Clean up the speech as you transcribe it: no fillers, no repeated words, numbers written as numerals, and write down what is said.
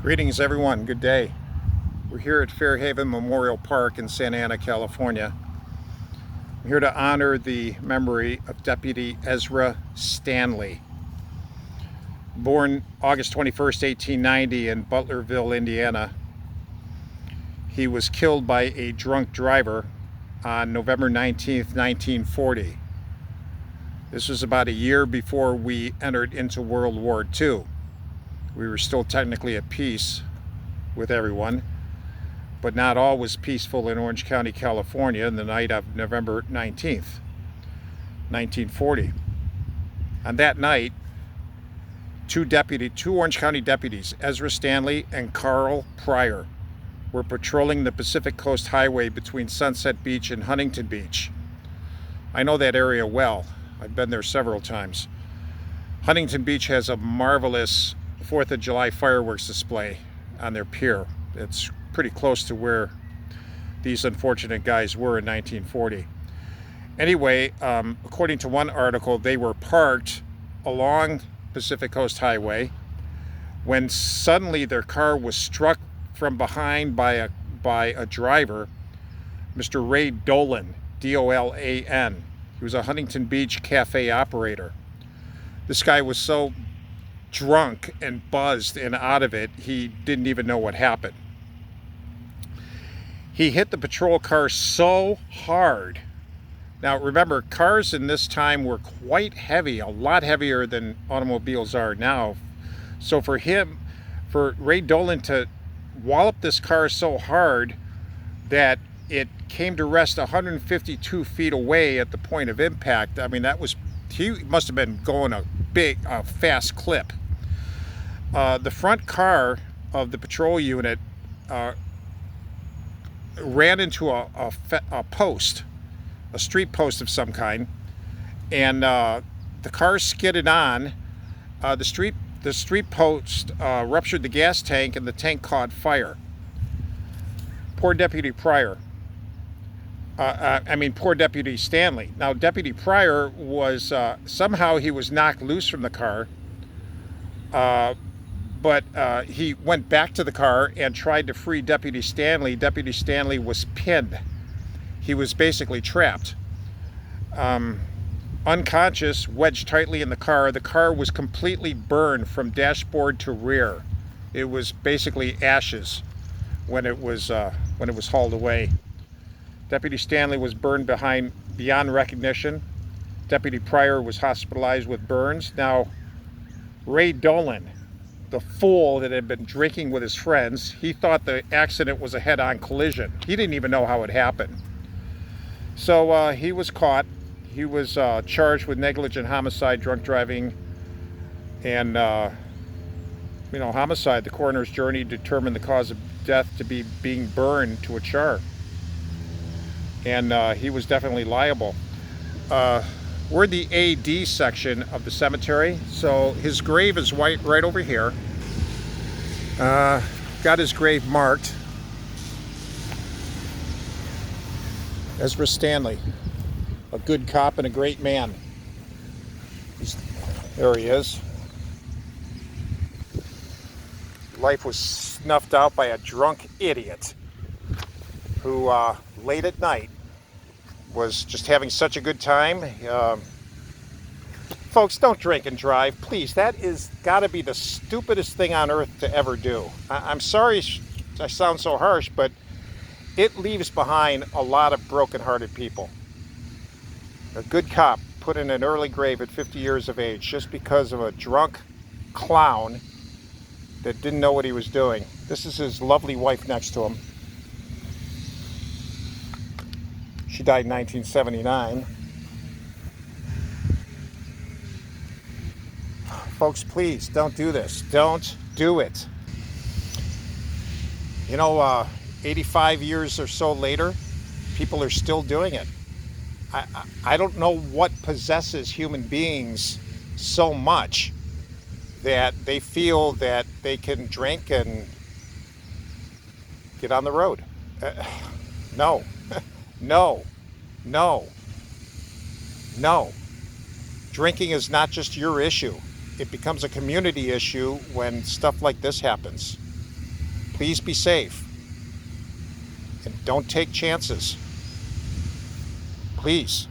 Greetings everyone, good day. We're here at Fairhaven Memorial Park in Santa Ana, California. I'm here to honor the memory of Deputy Ezra Stanley. Born August 21st, 1890 in Butlerville, Indiana. He was killed by a drunk driver on November 19th, 1940. This was about a year before we entered into World War II. We were still technically at peace with everyone, but not all was peaceful in Orange County, California on the night of November 19th, 1940. On that night, two Orange County deputies, Ezra Stanley and Carl Pryor, were patrolling the Pacific Coast Highway between Sunset Beach and Huntington Beach. I know that area well. I've been there several times. Huntington Beach has a marvelous 4th of July fireworks display on their pier. It's pretty close to where these unfortunate guys were in 1940. Anyway, according to one article, they were parked along Pacific Coast Highway when suddenly their car was struck from behind by a driver, Mr. Ray Dolan, D-O-L-A-N. He was a Huntington Beach cafe operator. This guy was so drunk and buzzed and out of it, he didn't even know what happened. He hit the patrol car so hard. Now remember, cars in this time were quite heavy, a lot heavier than automobiles are now. So for Ray Dolan to wallop this car so hard that it came to rest 152 feet away at the point of impact, I mean, he must have been going a fast clip. The front car of the patrol unit ran into a post, a street post of some kind, and the car skidded on. The street post ruptured the gas tank, and the tank caught fire. Poor Deputy Pryor. Poor Deputy Stanley. Now, Deputy Pryor was somehow he was knocked loose from the car. But he went back to the car and tried to free Deputy Stanley. Deputy Stanley was pinned. He was basically trapped. Unconscious, wedged tightly in the car. The car was completely burned from dashboard to rear. It was basically ashes when it was hauled away. Deputy Stanley was burned beyond recognition. Deputy Pryor was hospitalized with burns. Now, Ray Dolan, the fool that had been drinking with his friends, he thought the accident was a head-on collision. He didn't even know how it happened. So he was caught. He was charged with negligent homicide, drunk driving, and homicide. The coroner's jury determined the cause of death to be being burned to a char. And he was definitely liable. We're in the AD section of the cemetery, so his grave is right over here. Got his grave marked. Ezra Stanley, a good cop and a great man. There he is. Life was snuffed out by a drunk idiot who, late at night, was just having such a good time. Folks, don't drink and drive, please. That is got to be the stupidest thing on earth to ever do. I'm sorry I sound so harsh, but it leaves behind a lot of broken-hearted people. A good cop put in an early grave at 50 years of age just because of a drunk clown that didn't know what he was doing. This is his lovely wife next to him. She died in 1979. Folks, please don't do this. Don't do it. 85 years or so later, people are still doing it. I don't know what possesses human beings so much that they feel that they can drink and get on the road. No. No. Drinking is not just your issue. It becomes a community issue when stuff like this happens. Please be safe. And don't take chances. Please.